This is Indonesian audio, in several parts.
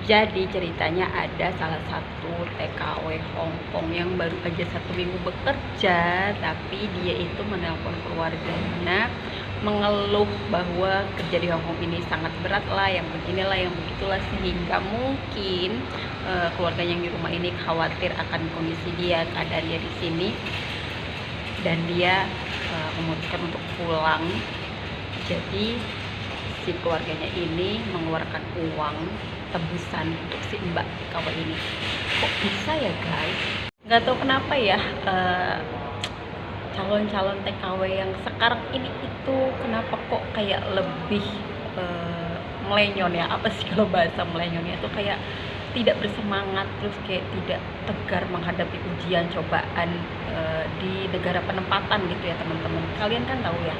Jadi ceritanya ada salah satu TKW Hongkong yang baru aja 1 minggu bekerja, tapi dia itu menelpon keluarganya mengeluh bahwa kerja di Hongkong ini sangat berat lah, yang beginilah, yang begitulah, sehingga mungkin keluarganya yang di rumah ini khawatir akan kondisi dia, keadaan dia di sini, dan dia memutuskan untuk pulang. Jadi si keluarganya ini mengeluarkan uang tebusan untuk si mbak TKW ini. Kok bisa ya guys? Nggak tahu kenapa ya, calon-calon TKW yang sekarang ini itu kenapa kok kayak lebih melenyon ya, apa sih kalau bahasa melenyonnya itu kayak tidak bersemangat, terus kayak tidak tegar menghadapi ujian cobaan di negara penempatan gitu ya teman-teman. Kalian kan tahu ya,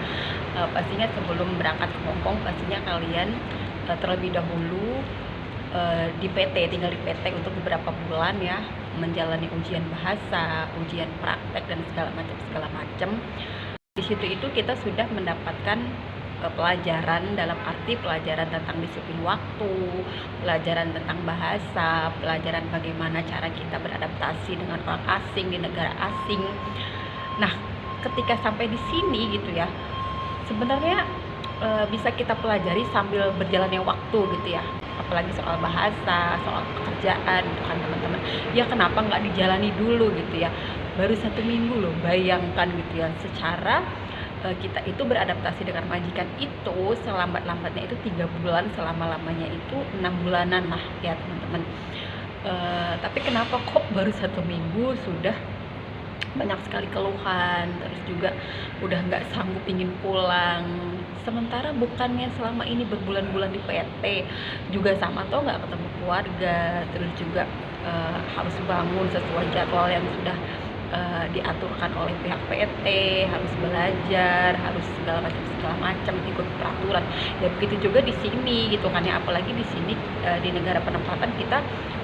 pastinya sebelum berangkat ke Hongkong pastinya kalian terlebih dahulu di PT, tinggal di PT untuk beberapa bulan ya, menjalani ujian bahasa, ujian praktek dan segala macam. Di situ itu kita sudah mendapatkan pelajaran, dalam arti pelajaran tentang disiplin waktu, pelajaran tentang bahasa, pelajaran bagaimana cara kita beradaptasi dengan orang asing di negara asing. Nah, ketika sampai di sini gitu ya, sebenarnya bisa kita pelajari sambil berjalannya waktu gitu ya, apalagi soal bahasa, soal pekerjaan gitu kan teman-teman. Ya kenapa nggak dijalani dulu gitu ya, baru 1 minggu loh, bayangkan gitu ya, secara kita itu beradaptasi dengan majikan itu selambat-lambatnya itu 3 bulan, selama-lamanya itu 6 bulanan lah ya teman-teman. Tapi kenapa kok baru 1 minggu sudah banyak sekali keluhan, terus juga udah nggak sanggup ingin pulang, sementara bukannya selama ini berbulan-bulan di PT juga sama toh nggak ketemu keluarga, terus juga harus bangun sesuai jadwal yang sudah diaturkan oleh pihak PT, harus belajar, harus segala macam ikut peraturan. Ya begitu juga di sini gitu kan ya, apalagi di sini di negara penempatan kita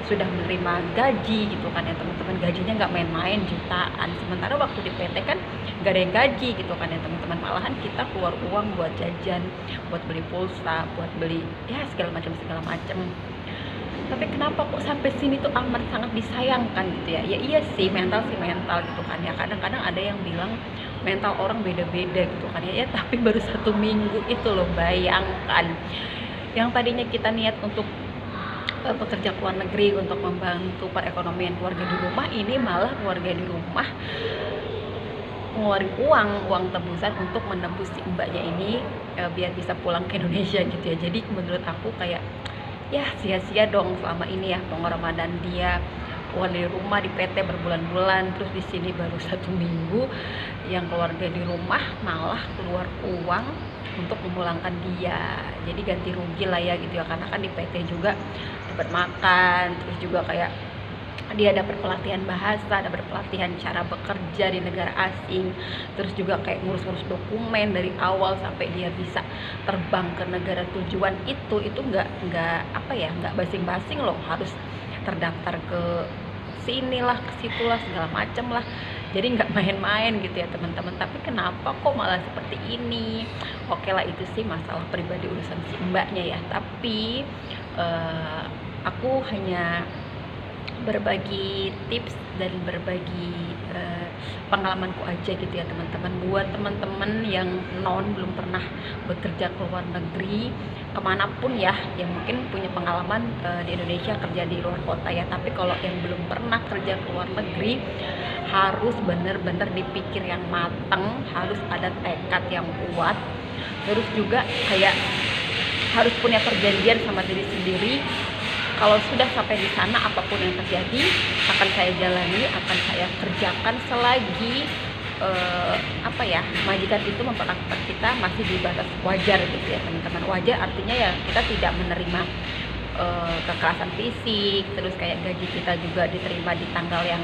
sudah menerima gaji gitu kan ya teman-teman, gajinya nggak main-main, jutaan. Sementara waktu di PT kan nggak ada yang gaji gitu kan ya teman-teman, malahan kita keluar uang buat jajan, buat beli pulsa, buat beli ya segala macam. Tapi kenapa kok sampai sini tuh amat sangat disayangkan gitu ya? Ya iya sih mental gitu kan ya, kadang-kadang ada yang bilang mental orang beda-beda gitu kan ya, tapi baru 1 minggu itu loh, bayangkan yang tadinya kita niat untuk bekerja ke luar negeri untuk membantu perekonomian keluarga di rumah, ini malah keluarga di rumah ngeluarin uang tebusan untuk menebus si mbaknya ini biar bisa pulang ke Indonesia gitu ya. Jadi menurut aku kayak ya sia-sia dong selama ini ya pengorbanan dia keluar dari rumah di PT berbulan-bulan, terus di sini baru 1 minggu, yang keluarga di rumah malah keluar uang untuk memulangkan dia. Jadi ganti rugi lah ya gitu ya, karena kan di PT juga dapat makan, terus juga kayak dia dapat pelatihan bahasa, dapat pelatihan cara bekerja di negara asing, terus juga kayak ngurus-ngurus dokumen dari awal sampai dia bisa terbang ke negara tujuan itu nggak basing-basing loh, harus terdaftar ke sinilah ke situlah segala macem lah, jadi nggak main-main gitu ya teman-teman. Tapi kenapa kok malah seperti ini? Oke lah, itu sih masalah pribadi urusan si mbaknya ya, tapi aku hanya berbagi tips dan berbagi pengalamanku aja gitu ya teman-teman. Buat teman-teman yang belum pernah bekerja ke luar negeri kemanapun ya, yang mungkin punya pengalaman di Indonesia kerja di luar kota ya, tapi kalau yang belum pernah kerja ke luar negeri harus bener-bener dipikir yang mateng, harus ada tekad yang kuat, terus juga kayak harus punya perjanjian sama diri sendiri. Kalau sudah sampai di sana, apapun yang terjadi akan saya jalani, akan saya kerjakan selagi majikan itu memperlakukan kita masih di batas wajar gitu ya teman-teman. Wajar artinya ya kita tidak menerima kekerasan fisik, terus kayak gaji kita juga diterima di tanggal yang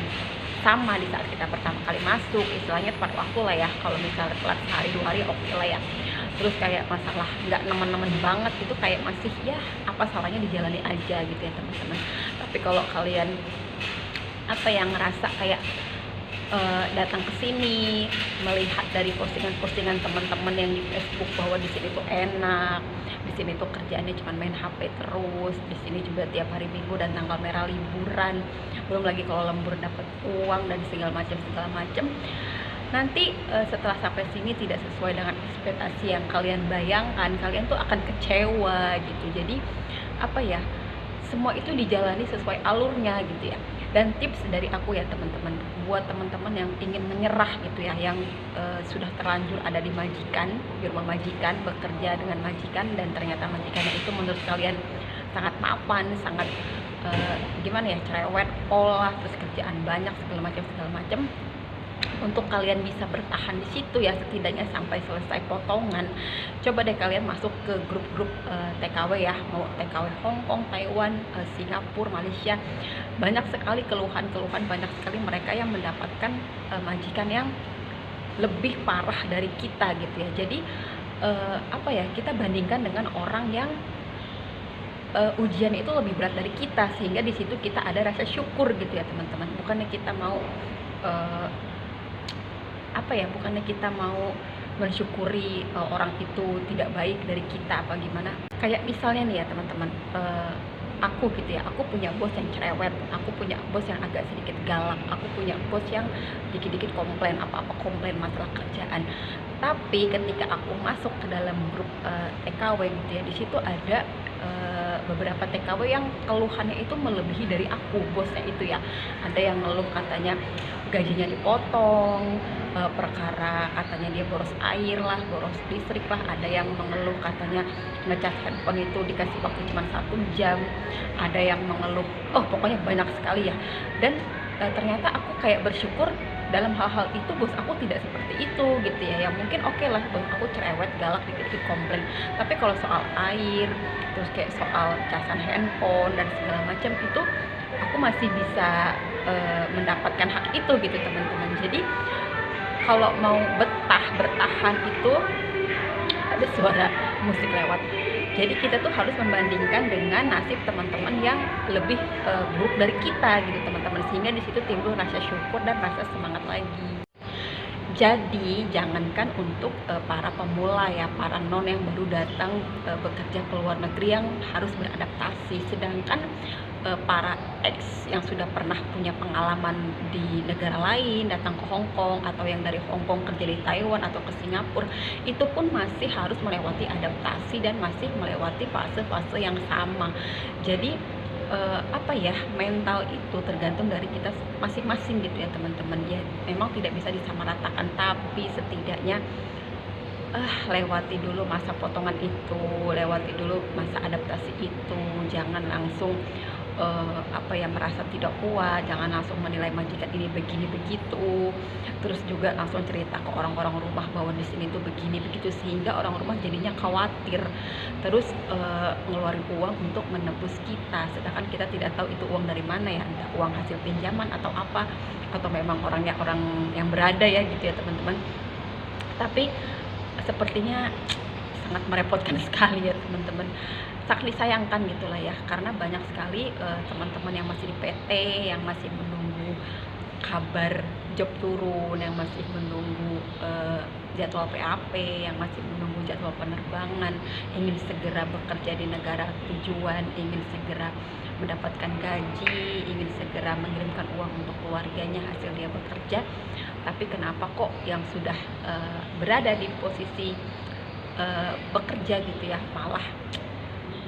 sama di saat kita pertama kali masuk, istilahnya tepat waktu lah ya. Kalau misalnya telat sehari 2 hari oke lah ya. Terus kayak masalah nggak nemen-nemen banget itu kayak masih ya apa salahnya dijalani aja gitu ya teman-teman. Tapi kalau kalian yang ngerasa kayak datang ke sini melihat dari postingan-postingan teman-teman yang di Facebook bahwa di sini tuh enak, di sini tuh kerjaannya cuma main HP terus, di sini juga tiap hari Minggu dan tanggal merah liburan, belum lagi kalau lembur dapat uang dan segala macam. Nanti setelah sampai sini tidak sesuai dengan ekspektasi yang kalian bayangkan, kalian tuh akan kecewa gitu. Jadi apa ya, semua itu dijalani sesuai alurnya gitu ya. Dan tips dari aku ya teman-teman, buat teman-teman yang ingin menyerah gitu ya, yang sudah terlanjur ada di majikan, di rumah majikan, bekerja dengan majikan, dan ternyata majikannya itu menurut kalian sangat mapan, sangat gimana ya, cerewet, pola, terus kerjaan banyak segala macam. Untuk kalian bisa bertahan di situ ya, setidaknya sampai selesai potongan, coba deh kalian masuk ke grup-grup TKW ya, mau TKW Hong Kong, Taiwan, Singapura, Malaysia. Banyak sekali keluhan-keluhan, banyak sekali mereka yang mendapatkan majikan yang lebih parah dari kita gitu ya. Jadi apa ya, kita bandingkan dengan orang yang ujian itu lebih berat dari kita, sehingga di situ kita ada rasa syukur gitu ya teman-teman. Bukannya kita mau bukannya kita mau mensyukuri orang itu tidak baik dari kita apa gimana. Kayak misalnya nih ya teman-teman, aku gitu ya, aku punya bos yang cerewet, aku punya bos yang agak sedikit galak, aku punya bos yang dikit-dikit komplain, apa-apa komplain masalah kerjaan. Tapi ketika aku masuk ke dalam grup TKW gitu ya, di situ ada beberapa TKW yang keluhannya itu melebihi dari aku, bosnya itu ya. Ada yang ngeluh katanya gajinya dipotong, perkara katanya dia boros air lah, boros listrik lah. Ada yang mengeluh katanya ngecas handphone itu dikasih waktu cuma 1 jam. Ada yang mengeluh, pokoknya banyak sekali ya. Dan ternyata aku kayak bersyukur dalam hal-hal itu bos aku tidak seperti itu gitu ya. Mungkin oke lah bos aku cerewet, galak, dikit-dikit komplain, tapi kalau soal air, terus kayak soal casan handphone dan segala macam itu, aku masih bisa mendapatkan hak itu gitu teman-teman. Jadi kalau mau bertahan itu ada suara musik lewat. Jadi kita tuh harus membandingkan dengan nasib teman-teman yang lebih buruk dari kita gitu teman-teman, sehingga di situ timbul rasa syukur dan rasa semangat lagi. Jadi jangankan untuk para pemula ya, para non yang baru datang bekerja ke luar negeri yang harus beradaptasi, sedangkan para ex yang sudah pernah punya pengalaman di negara lain, datang ke Hong Kong, atau yang dari Hong Kong kerja di Taiwan atau ke Singapura, itu pun masih harus melewati adaptasi dan masih melewati fase-fase yang sama. Jadi mental itu tergantung dari kita masing-masing gitu ya teman-teman ya. Memang tidak bisa disamaratakan, tapi setidaknya lewati dulu masa potongan itu, lewati dulu masa adaptasi itu. Jangan langsung merasa tidak kuat, jangan langsung menilai majikan ini begini begitu, terus juga langsung cerita ke orang-orang rumah bahwa di sini tuh begini begitu, sehingga orang rumah jadinya khawatir, terus ngeluarin uang untuk menebus kita, sedangkan kita tidak tahu itu uang dari mana ya, entah uang hasil pinjaman atau apa, atau memang orang yang berada ya gitu ya teman-teman. Tapi sepertinya sangat merepotkan sekali ya teman-teman, sangat disayangkan gitulah ya, karena banyak sekali teman-teman yang masih di PT, yang masih menunggu kabar job turun, yang masih menunggu jadwal PAP, yang masih menunggu jadwal penerbangan, ingin segera bekerja di negara tujuan, ingin segera mendapatkan gaji, ingin segera mengirimkan uang untuk keluarganya hasil dia bekerja. Tapi kenapa kok yang sudah berada di posisi bekerja gitu ya malah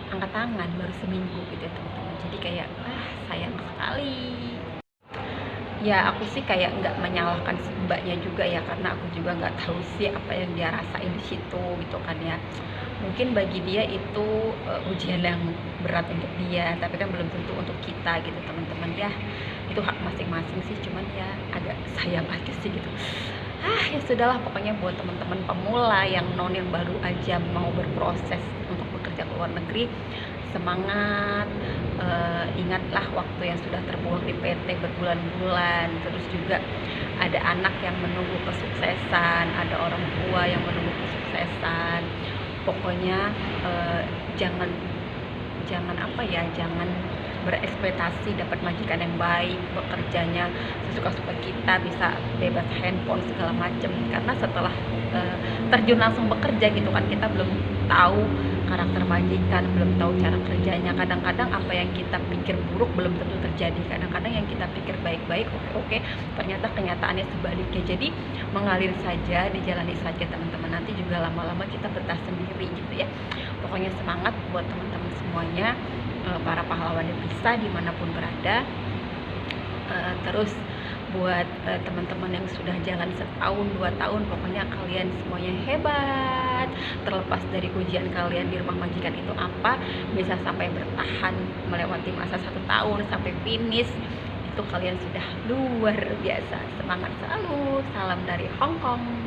angkat tangan baru seminggu gitu ya teman-teman. Jadi kayak sayang sekali ya. Aku sih kayak nggak menyalahkan si mbaknya juga ya, karena aku juga nggak tahu sih apa yang dia rasain di situ gitu kan ya. Mungkin bagi dia itu ujian yang berat untuk dia, tapi kan belum tentu untuk kita gitu teman-teman ya. Itu hak masing-masing sih, cuman ya agak sayang aja sih gitu. Ya sudahlah, pokoknya buat teman-teman pemula yang non yang baru aja mau berproses untuk bekerja ke luar negeri, semangat. Ingatlah waktu yang sudah terbuang di PT berbulan-bulan, terus juga ada anak yang menunggu kesuksesan, ada orang tua yang menunggu kesuksesan. Pokoknya jangan berekspektasi dapat majikan yang baik, bekerjanya sesuka-suka kita, bisa bebas handphone segala macem, karena setelah terjun langsung bekerja gitu kan, kita belum tahu karakter majikan, belum tahu cara kerjanya. Kadang-kadang apa yang kita pikir buruk belum tentu terjadi, kadang-kadang yang kita pikir baik-baik, oke, ternyata kenyataannya sebaliknya. Jadi mengalir saja, dijalani saja teman-teman, nanti juga lama-lama kita betah sendiri gitu ya. Pokoknya semangat buat teman-teman semuanya, para pahlawan devisa dimanapun berada. Terus buat teman-teman yang sudah jalan setahun 2 tahun, pokoknya kalian semuanya hebat. Terlepas dari ujian kalian di rumah majikan itu apa, bisa sampai bertahan melewati masa 1 tahun sampai finish, itu kalian sudah luar biasa. Semangat selalu, salam dari Hong Kong.